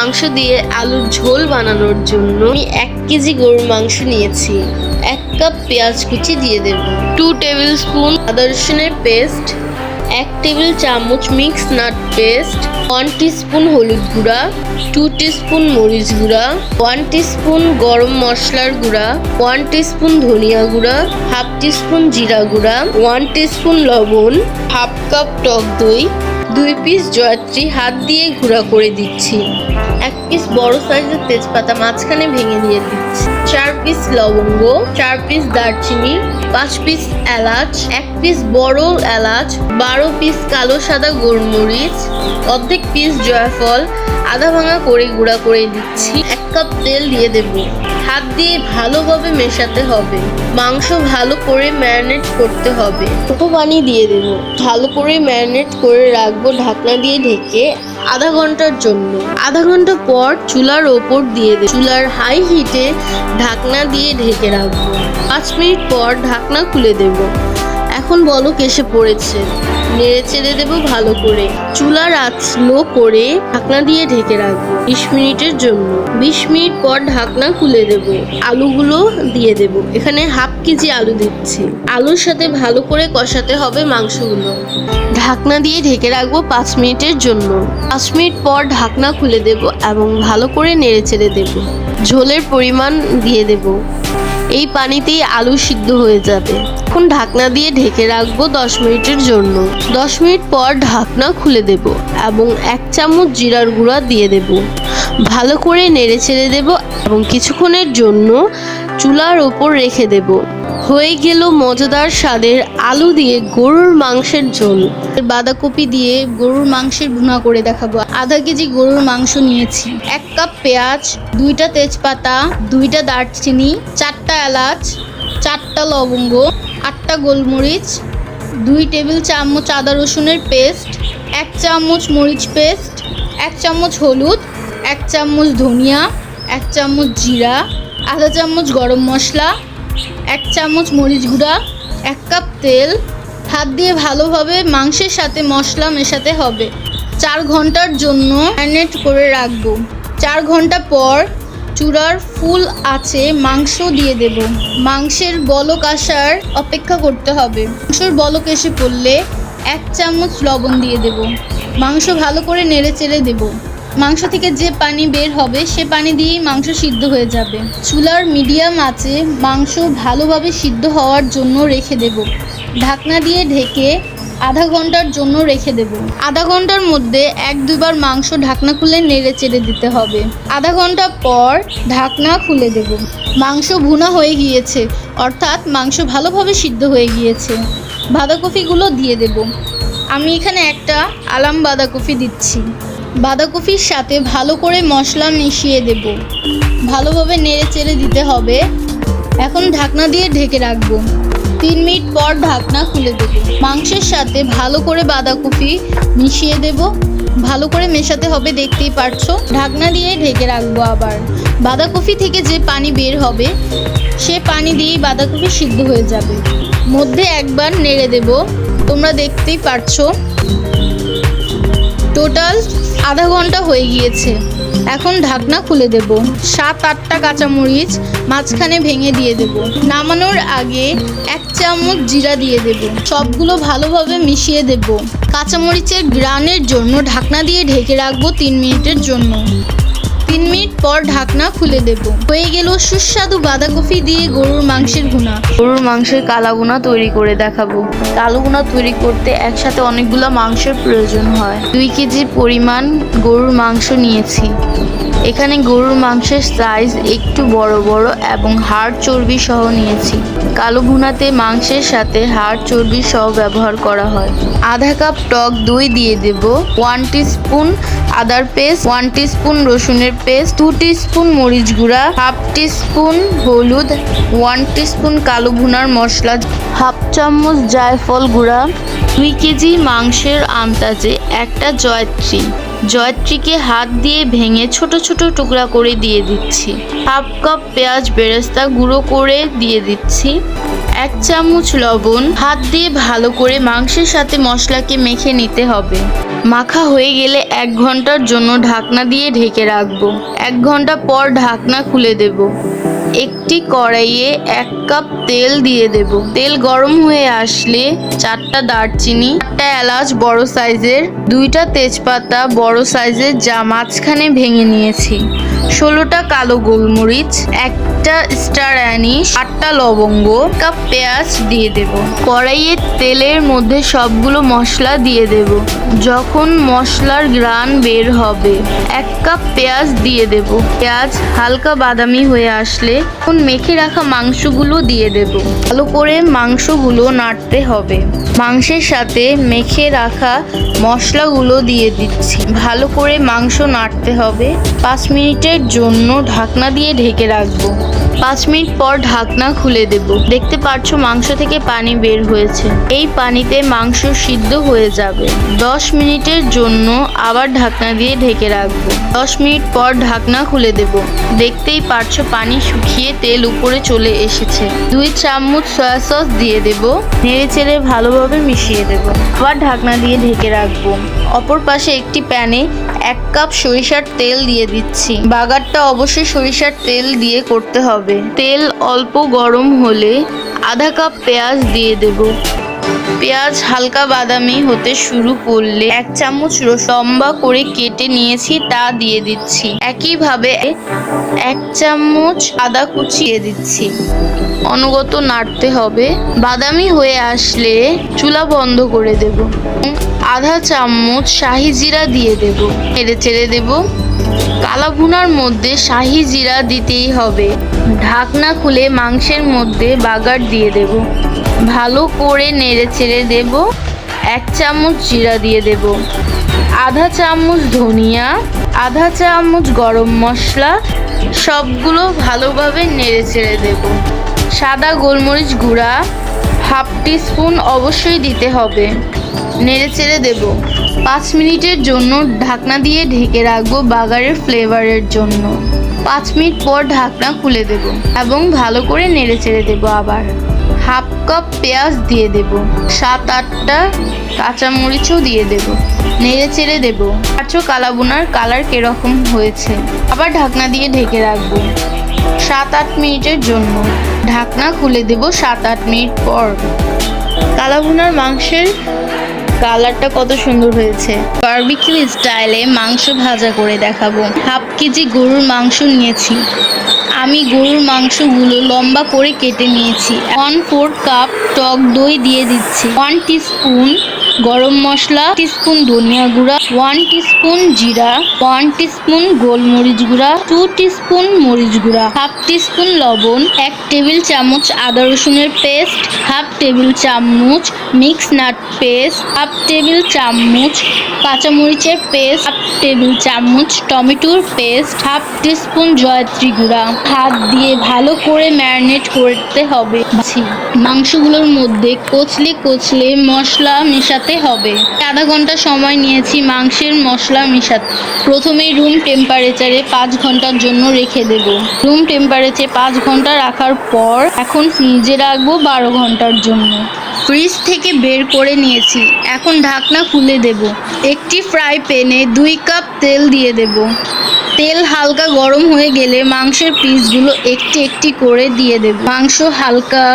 মাংস দিয়ে আলুর ঝোল বানানোর জন্য আমি 1 কেজি গরুর মাংস নিয়েছি। 1 কাপ পেঁয়াজ কুচি দিয়ে দেব, 2 টেবিল স্পুন আদা রসুনের পেস্ট, 1 টেবিল চামচ মিক্স নাট পেস্ট, 1 টিস্পুন হলুদ গুঁড়া, 2 টিস্পুন মরিচ গুঁড়া, 1 টিস্পুন গরম মশলার গুঁড়া, 1 টিস্পুন ধনিয়া গুঁড়া, হাফ টিস্পুন জিরা গুঁড়া, 1 টিস্পুন লবণ, হাফ কাপ টক দই, 2 পিস জয়ত্রী হাত দিয়ে গুঁড়া করে দিচ্ছি, 1 পিস বড় সাইজের তেজপাতা মাঝখানে ভেঙে দিয়ে দিচ্ছি, 4 পিস লবঙ্গ, 4 পিস দারচিনি, 5 পিস এলাচ, 1 পিস বড় এলাচ, 12 পিস কালো সাদা গোলমরিচ, অর্ধেক পিস জয়ফল আধা ভাঙা করে গুঁড়া করে দিচ্ছি। 1 কাপ তেল দিয়ে দেব, হাত দিয়ে ভালোভাবে মেশাতে হবে। মাংস ভালো করে ম্যারিনেট করতে হবে। অল্প পানি দিয়ে দেব, ভালো করে ম্যারিনেট করে রাখবো ঢাকনা দিয়ে ঢেকে আধা ঘন্টার জন্য। আধা ঘন্টা পর চুলার ওপর দিয়ে দেব, চুলার হাই হিটে ঢাকনা দিয়ে ঢেকে রাখবো। 5 মিনিট পর ঢাকনা খুলে দেব। এখন বলক এসে পড়েছে, নেড়ে চেড়ে দেবো ভালো করে। চুলার আঁচ লো করে ঢাকনা দিয়ে ঢেকে রাখবো 20 মিনিটের জন্য। 20 মিনিট পর ঢাকনা খুলে দেব, আলুগুলো দিয়ে দেব। এখানে হাফ কেজি আলু দিচ্ছি। আলুর সাথে ভালো করে কষাতে হবে মাংসগুলো। ঢাকনা দিয়ে ঢেকে রাখবো 5 মিনিটের জন্য। 5 মিনিট পর ঢাকনা খুলে দেব এবং ভালো করে নেড়ে চেড়ে দেব। ঝোলের পরিমাণ দিয়ে দেব, এই পানিতেই আলু সিদ্ধ হয়ে যাবে। এখন ঢাকনা দিয়ে ঢেকে রাখবো 10 মিনিটের জন্য। 10 মিনিট পর ঢাকনা খুলে দেব এবং 1 চামচ জিরার গুঁড়া দিয়ে দেব। ভালো করে নেড়ে চেড়ে দেব এবং কিছুক্ষণের জন্য চুলার ওপর রেখে দেব। হয়ে গেল মজাদার স্বাদের আলু দিয়ে গরুর মাংসের ঝোল। বাঁধাকপি দিয়ে গরুর মাংসের ভুনা করে দেখাবো। আধা কেজি গরুর মাংস নিয়েছি, 1 কাপ পেঁয়াজ, 2টা তেজপাতা, 2টা দারচিনি, 4টা এলাচ, 4টা লবঙ্গ, 8টা গোলমরিচ, 2 টেবিল চামচ আদা রসুনের পেস্ট, 1 চামচ মরিচ পেস্ট, 1 চামচ হলুদ, 1 চামচ ধনিয়া, 1 চামচ জিরা, আধা চামচ গরম মশলা, 1 চামচ মরিচ গুঁড়া, 1 কাপ তেল। হাত দিয়ে ভালোভাবে মাংসের সাথে মশলা মেশাতে হবে। 4 ঘন্টার জন্য ম্যারিনেট করে রাখবো। 4 ঘন্টা পর চুলার ফুল আঁচে মাংস দিয়ে দেব। মাংসের বলক আসার অপেক্ষা করতে হবে। মাংসের বলক এসে পড়লে 1 চামচ লবণ দিয়ে দেব। মাংস ভালো করে নেড়ে চেড়ে দেব। মাংস থেকে যে পানি বের হবে সে পানি দিয়েই মাংস সিদ্ধ হয়ে যাবে। চুলার মিডিয়াম আঁচে মাংস ভালোভাবে সিদ্ধ হওয়ার জন্য রেখে দেব। ঢাকনা দিয়ে ঢেকে আধা ঘন্টার জন্য রেখে দেব। আধা ঘন্টার মধ্যে 1-2 বার মাংস ঢাকনা খুলে নেড়ে চেড়ে দিতে হবে। আধা ঘন্টা পর ঢাকনা খুলে দেব। মাংস ভুনা হয়ে গিয়েছে, অর্থাৎ মাংস ভালোভাবে সিদ্ধ হয়ে গিয়েছে। বাঁধাকপিগুলো দিয়ে দেব। আমি এখানে একটা আলাম বাঁধাকপি দিচ্ছি। বাঁধাকপির সাথে ভালো করে মশলা মিশিয়ে দেব। ভালোভাবে নেড়ে চেড়ে দিতে হবে। এখন ঢাকনা দিয়ে ঢেকে রাখবো। 3 মিনিট পর ঢাকনা খুলে দেব। মাংসের সাথে ভালো করে বাঁধাকপি মিশিয়ে দেব। ভালো করে মেশাতে হবে, দেখতেই পারছো। ঢাকনা দিয়ে ঢেকে রাখবো। আবার বাঁধাকপি থেকে যে পানি বের হবে সে পানি দিয়েই বাঁধাকপি সিদ্ধ হয়ে যাবে। মধ্যে একবার নেড়ে দেব, তোমরা দেখতেই পারছো। টোটাল আধা ঘন্টা হয়ে গিয়েছে। এখন ঢাকনা খুলে দেব। 7-8টা কাঁচামরিচ মাঝখানে ভেঙে দিয়ে দেব। নামানোর আগে 1 চামচ জিরা দিয়ে দেব। সবগুলো ভালোভাবে মিশিয়ে দেব। কাঁচামরিচের গ্রানের জন্য ঢাকনা দিয়ে ঢেকে রাখবো 3 মিনিটের জন্য। 3 মিনিট পর ঢাকনা খুলে দেব। হয়ে গেল সুস্বাদু বাঁধাকপি দিয়ে গরুর মাংসের ভুনা। গরুর মাংসের কালা ভুনা তৈরি করে দেখাবো। কালো ভুনা তৈরি করতে একসাথে অনেকগুলো মাংসের প্রয়োজন হয়। 2 কেজি পরিমাণ গরুর মাংস নিয়েছি। এখানে গরুর মাংসের সাইজ একটু বড় বড় এবং হাড় চর্বি সহ নিয়েছি। কালো ভুনাতে মাংসের সাথে হাড় চর্বি সহ ব্যবহার করা হয়। আধা কাপ টক দই দিয়ে দেব। 1 টিস্পুন আদার পেস্ট, 1 টিস্পুন রসুনের পেস্ট, 2 টিস্পুন মরিচ গুঁড়া, হাফ টিস্পুন হলুদ, 1 টিস্পুন কালো ভুনার মশলা, হাফ চামচ জায়ফল গুঁড়া। 2 কেজি মাংসের আন্দাজে একটা জয়ত্রীকে হাত দিয়ে ভেঙে ছোট ছোট টুকরা করে দিয়ে দিচ্ছি। হাফ কাপ পেঁয়াজ বেরেস্তা গুঁড়ো করে দিয়ে দিচ্ছি। 1 চামচ লবণ। হাত দিয়ে ভালো করে মাংসের সাথে মশলাকে মেখে নিতে হবে। মাখা হয়ে গেলে 1 ঘন্টার জন্য ঢাকনা দিয়ে ঢেকে রাখবো। 1 ঘন্টা পর ঢাকনা খুলে দেব। একটি কড়াইয়ে 1 কাপ তেল দিয়ে দেব। তেল গরম হয়ে আসলে 4টা দারচিনি, 4টা এলাচ বড় সাইজের, 2টা তেজপাতা বড় সাইজের যা মাঝখানে ভেঙে নিয়েছি, 16টা কালো গোলমরিচ, 1টা স্টার অ্যানিস, 8টা লবঙ্গ, 1 কাপ পেঁয়াজ দিয়ে দেব। কড়াইয়ে তেলের মধ্যে সবগুলো মশলা দিয়ে দেব। যখন মশলার ঘ্রাণ বের হবে 1 কাপ পেঁয়াজ দিয়ে দেব। পেঁয়াজ হালকা বাদামি হয়ে আসলে এখন মেখে রাখা মাংসগুলো দিয়ে দেব। ভালো করে মাংসগুলো নাড়তে হবে। মাংসের সাথে মেখে রাখা মশলাগুলো দিয়ে দিচ্ছি। ভালো করে মাংস নাড়তে হবে। 5 মিনিটের জন্য ঢাকনা দিয়ে ঢেকে রাখবো। 5 মিনিট পর ঢাকনা খুলে দেব। দেখতে পাচ্ছ মাংস থেকে পানি বের হয়েছে। এই পানিতে মাংস সিদ্ধ হয়ে যাবে। 10 মিনিটের জন্য আবার ঢাকনা দিয়ে ঢেকে রাখবো। 10 মিনিট পর ঢাকনা খুলে দেব। দেখতেই পাচ্ছ পানি শুকিয়ে তেল উপরে চলে এসেছে। 2 চামচ সয়া সস দিয়ে দেব। নেড়ে চেড়ে ভালোভাবে মিশিয়ে দেব। আবার ঢাকনা দিয়ে ঢেকে রাখবো। অপর পাশে একটি প্যানে 1 কাপ সরিষার তেল দিয়ে দিচ্ছি। বাগারটা অবশ্যই সরিষার তেল দিয়ে করতে হবে। তেল অল্প গরম হলে আধা কাপ পেঁয়াজ দিয়ে দেব। পেঁয়াজ হালকা বাদামি হতে শুরু করলে 1 চামচ লম্বা করে কেটে নিয়েছি তা দিয়ে দিচ্ছি। একইভাবে 1 চামচ আদা কুচি দিয়ে দিচ্ছি। অনবরত নাড়তে হবে। বাদামি হয়ে আসলে চুলা বন্ধ করে দেব। আধা চামচ শাহি জিরা দিয়ে দেব। নেড়ে চেড়ে দেব। কালা ভুনার মধ্যে শাহি জিরা দিতেই হবে। ঢাকনা খুলে মাংসের মধ্যে বাগার দিয়ে দেব। ভালো করে নেড়ে চেড়ে দেব। 1 চামচ জিরা দিয়ে দেব। আধা চামচ ধনিয়া, আধা চামচ গরম মশলা, সবগুলো ভালোভাবে নেড়ে চেড়ে দেব। সাদা গোলমরিচ গুঁড়া 1/2 টিস্পুন অবশ্যই দিতে হবে। নেড়ে চেড়ে দেব। 5 মিনিটের জন্য ঢাকনা দিয়ে ঢেকে রাখবো বাগারের ফ্লেভারের জন্য। 5 মিনিট পর ঢাকনা খুলে দেব এবং ভালো করে নেড়ে চেড়ে দেব। আবার 1/2 কাপ পেঁয়াজ দিয়ে দেব। 7-8টা কাঁচামরিচও দিয়ে দেব। নেড়ে চেড়ে দেব। কালাভুনার কালার কিরকম হয়েছে। আবার ঢাকনা দিয়ে ঢেকে রাখবো 7-8 মিনিটের জন্য। ঢাকনা খুলে দেব 7-8 মিনিট পর। কালাভুনার মাংসের কালারটা কত সুন্দর হয়েছে। বারবিকিউ স্টাইলে মাংস ভাজা করে দেখাবো। 1/2 কেজি গরুর মাংস নিয়েছি। আমি গরুর মাংসগুলো লম্বা করে কেটে নিয়েছি। 1/4 কাপ টক দই দিয়ে দিচ্ছি। 1 টিস্পুন গরম মশলা, টিস্পুন ধনিয়া গুঁড়া, 1 টিস্পুন জিরা, 1 টিস্পুন গোলমরিচ গুঁড়া, 2 টিস্পুন মরিচ গুঁড়া, 1/2 টিস্পুন লবণ, 1 টেবিল চামচ আদা রসুনের পেস্ট, 1/2 টেবিল চামচ মিক্স নাট পেস্ট, 1/2 টেবিল চামচ কাঁচামরিচের পেস্ট, 1/2 টেবিল চামচ টমেটোর পেস্ট, 1/2 টিস্পুন জয়ত্রী গুঁড়া। হাত দিয়ে ভালো করে ম্যারিনেট করতে হবে। মাংসগুলোর মধ্যে কচলে কচলে মশলা মেশাতে হবে। আধা ঘন্টা সময় নিয়েছি মাংসের মশলা মেশাতে। প্রথমে রুম টেম্পারেচারে 5 ঘন্টার জন্য রেখে দেব। রুম টেম্পারেচারে 5 ঘন্টা রাখার পর এখন ফ্রিজে রাখবো 12 ঘন্টার জন্য। ফ্রিজ থেকে বের করে নিয়েছি। এখন ঢাকনা খুলে দেব। একটি ফ্রাই প্যানে 2 কাপ তেল দিয়ে দেব। তেল হালকা গরম হয়ে গেলে মাংসের পিসগুলো একটি একটি করে দিয়ে দেব। মাংস হালকা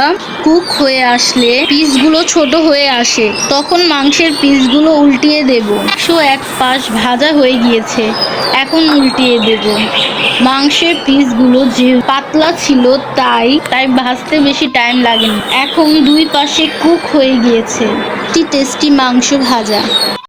কুক হয়ে আসলে পিসগুলো ছোট হয়ে আসে, তখন মাংসের পিসগুলো উল্টিয়ে দেব। এক পাশ ভাজা হয়ে গিয়েছে, এখন উল্টিয়ে দেব। মাংসের পিসগুলো যে পাতলা ছিল তাই ভাজতে বেশি টাইম লাগেনি। এখন 2 পাশে কুক হয়ে গিয়েছে। টেস্টি মাংস ভাজা।